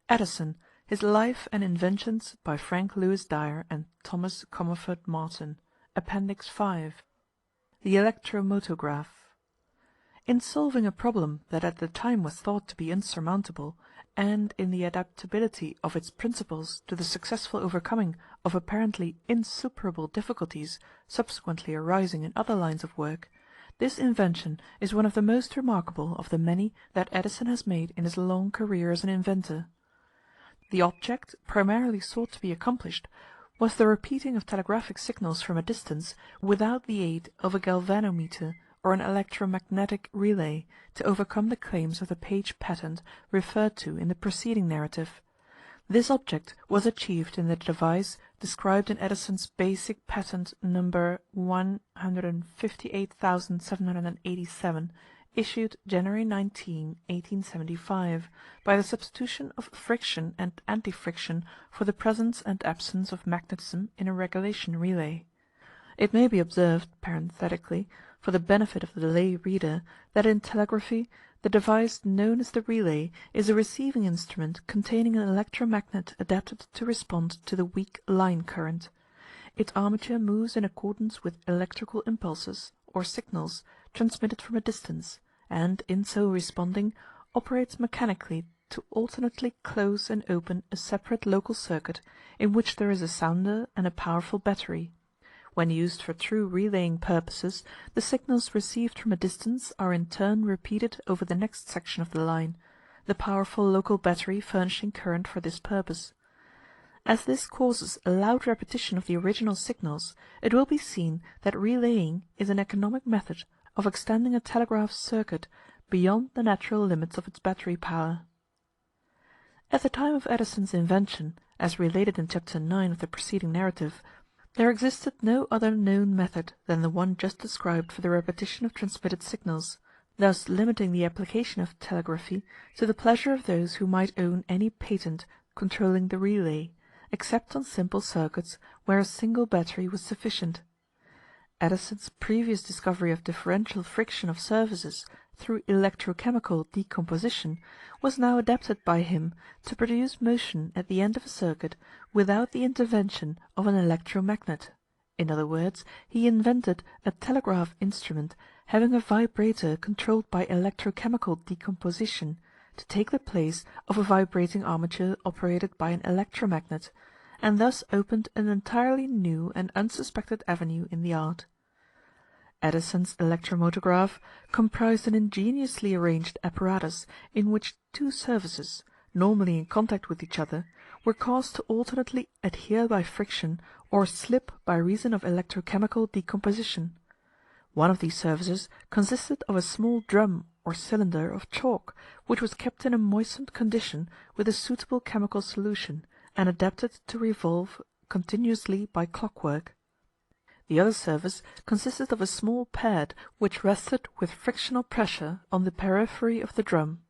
Edison, His Life and Inventions by Frank Lewis Dyer and Thomas Commerford Martin. Appendix 5. The Electromotograph. In solving a problem that at the time was thought to be insurmountable, and in the adaptability of its principles to the successful overcoming of apparently insuperable difficulties subsequently arising in other lines of work, this invention is one of the most remarkable of the many that Edison has made in his long career as an inventor. The object primarily sought to be accomplished was the repeating of telegraphic signals from a distance without the aid of a galvanometer or an electromagnetic relay, to overcome the claims of the Page patent referred to in the preceding narrative. This object was achieved in the device described in Edison's basic patent number 158,787, issued January 19, 1875, by the substitution of friction and anti-friction for the presence and absence of magnetism in a regulation relay. It may be observed, parenthetically, for the benefit of the lay reader, that in telegraphy the device known as the relay is a receiving instrument containing an electromagnet adapted to respond to the weak line current. Its armature moves in accordance with electrical impulses, or signals, transmitted from a distance, and, in so responding, operates mechanically to alternately close and open a separate local circuit in which there is a sounder and a powerful battery. When used for true relaying purposes, the signals received from a distance are in turn repeated over the next section of the line, the powerful local battery furnishing current for this purpose. As this causes a loud repetition of the original signals, it will be seen that relaying is an economic method of extending a telegraph circuit beyond the natural limits of its battery power. At the time of Edison's invention, as related in Chapter 9 of the preceding narrative, there existed no other known method than the one just described for the repetition of transmitted signals, thus limiting the application of telegraphy to the pleasure of those who might own any patent controlling the relay, except on simple circuits where a single battery was sufficient. Edison's previous discovery of differential friction of surfaces through electrochemical decomposition was now adapted by him to produce motion at the end of a circuit without the intervention of an electromagnet. In other words, he invented a telegraph instrument having a vibrator controlled by electrochemical decomposition, to take the place of a vibrating armature operated by an electromagnet, and thus opened an entirely new and unsuspected avenue in the art. Edison's electromotograph comprised an ingeniously arranged apparatus in which two surfaces, normally in contact with each other, were caused to alternately adhere by friction or slip by reason of electrochemical decomposition. One of these surfaces consisted of a small drum or cylinder of chalk, which was kept in a moistened condition with a suitable chemical solution, and adapted to revolve continuously by clockwork. The other surface consisted of a small pad which rested with frictional pressure on the periphery of the drum.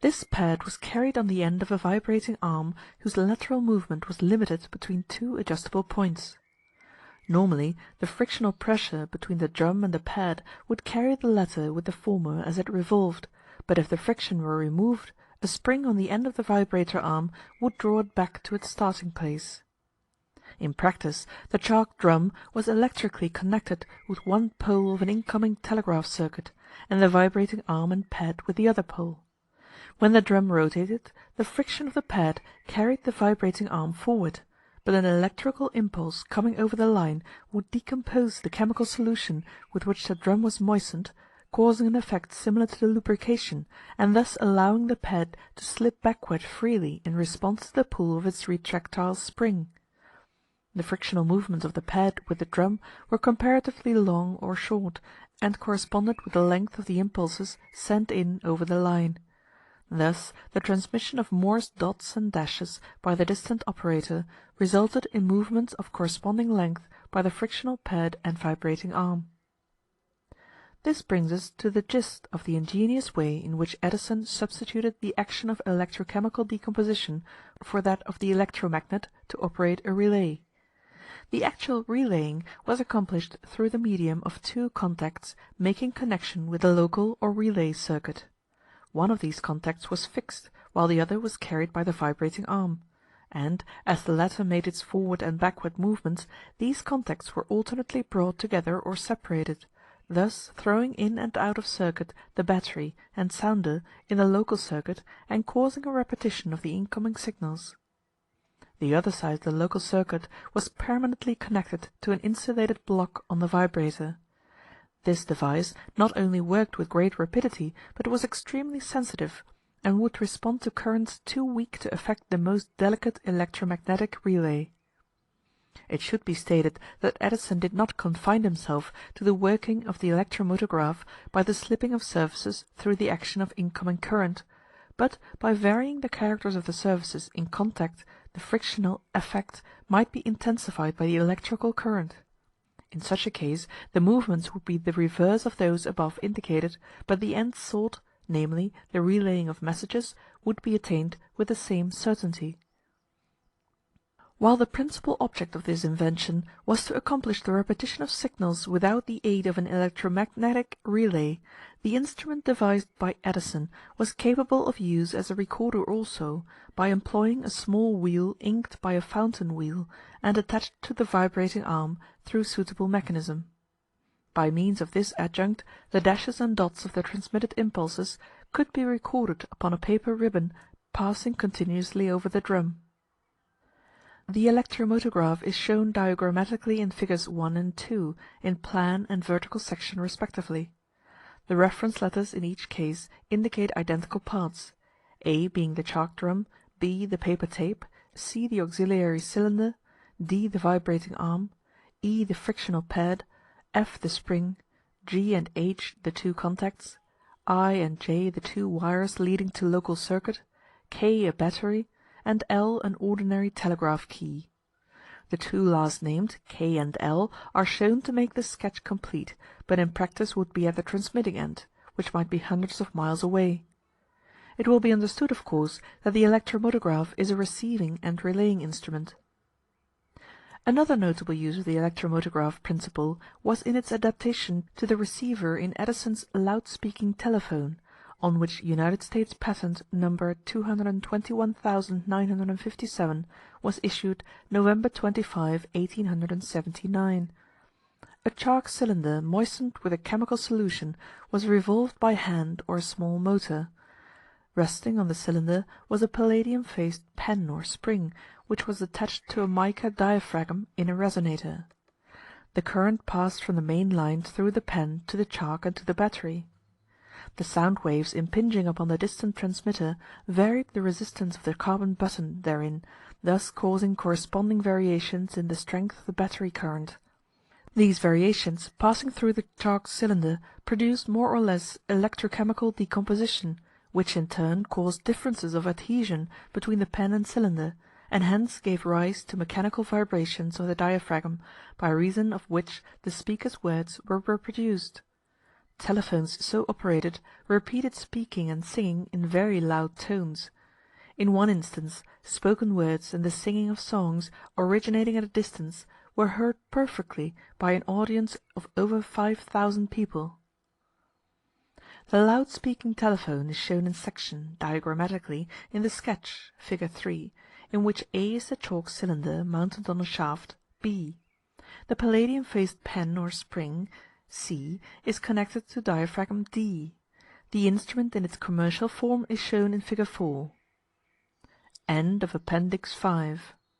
This pad was carried on the end of a vibrating arm whose lateral movement was limited between two adjustable points. Normally the frictional pressure between the drum and the pad would carry the latter with the former as it revolved, but if the friction were removed, a spring on the end of the vibrator arm would draw it back to its starting place. In practice, the chalk drum was electrically connected with one pole of an incoming telegraph circuit, and the vibrating arm and pad with the other pole. When the drum rotated, the friction of the pad carried the vibrating arm forward, but an electrical impulse coming over the line would decompose the chemical solution with which the drum was moistened, causing an effect similar to the lubrication, and thus allowing the pad to slip backward freely in response to the pull of its retractile spring. The frictional movements of the pad with the drum were comparatively long or short, and corresponded with the length of the impulses sent in over the line. Thus the transmission of Morse dots and dashes by the distant operator resulted in movements of corresponding length by the frictional pad and vibrating arm. This brings us to the gist of the ingenious way in which Edison substituted the action of electrochemical decomposition for that of the electromagnet to operate a relay. The actual relaying was accomplished through the medium of two contacts making connection with the local or relay circuit. One of these contacts was fixed, while the other was carried by the vibrating arm, and, as the latter made its forward and backward movements, these contacts were alternately brought together or separated, thus throwing in and out of circuit the battery and sounder in the local circuit and causing a repetition of the incoming signals. The other side of the local circuit was permanently connected to an insulated block on the vibrator. This device not only worked with great rapidity, but was extremely sensitive, and would respond to currents too weak to affect the most delicate electromagnetic relay. It should be stated that Edison did not confine himself to the working of the electromotograph by the slipping of surfaces through the action of incoming current, but by varying the characters of the surfaces in contact, the frictional effect might be intensified by the electrical current. In such a case the movements would be the reverse of those above indicated, but the end sought, namely the relaying of messages, would be attained with the same certainty. While the principal object of this invention was to accomplish the repetition of signals without the aid of an electromagnetic relay, the instrument devised by Edison was capable of use as a recorder also, by employing a small wheel inked by a fountain wheel and attached to the vibrating arm through suitable mechanism. By means of this adjunct the dashes and dots of the transmitted impulses could be recorded upon a paper ribbon passing continuously over the drum. The electromotograph is shown diagrammatically in Figures 1 and 2, in plan and vertical section respectively. The reference letters in each case indicate identical parts, A being the chalk drum, B the paper tape, C the auxiliary cylinder, D the vibrating arm, E the frictional pad, F the spring, G and H the two contacts, I and J the two wires leading to local circuit, K a battery, and L an ordinary telegraph key. The two last named, K and L, are shown to make the sketch complete, but in practice would be at the transmitting end, which might be hundreds of miles away. It will be understood, of course, that the electromotograph is a receiving and relaying instrument. Another notable use of the electromotograph principle was in its adaptation to the receiver in Edison's loud-speaking telephone, on which United States Patent number 221,957 was issued November 25, 1879. A chalk cylinder moistened with a chemical solution was revolved by hand or a small motor. Resting on the cylinder was a palladium-faced pen or spring, which was attached to a mica diaphragm in a resonator. The current passed from the main line through the pen to the chalk and to the battery. The sound waves impinging upon the distant transmitter varied the resistance of the carbon button therein, thus causing corresponding variations in the strength of the battery current. These variations, passing through the chalk cylinder, produced more or less electrochemical decomposition, which in turn caused differences of adhesion between the pen and cylinder, and hence gave rise to mechanical vibrations of the diaphragm, by reason of which the speaker's words were reproduced. Telephones so operated repeated speaking and singing in very loud tones. In one instance, spoken words and the singing of songs originating at a distance were heard perfectly by an audience of over 5,000 people. The loud-speaking telephone is shown in section, diagrammatically, in the sketch, Fig. 3, in which A is the chalk cylinder mounted on a shaft, B. The palladium-faced pen or spring, C, is connected to diaphragm D. The instrument in its commercial form is shown in Fig. 4. End of Appendix 5.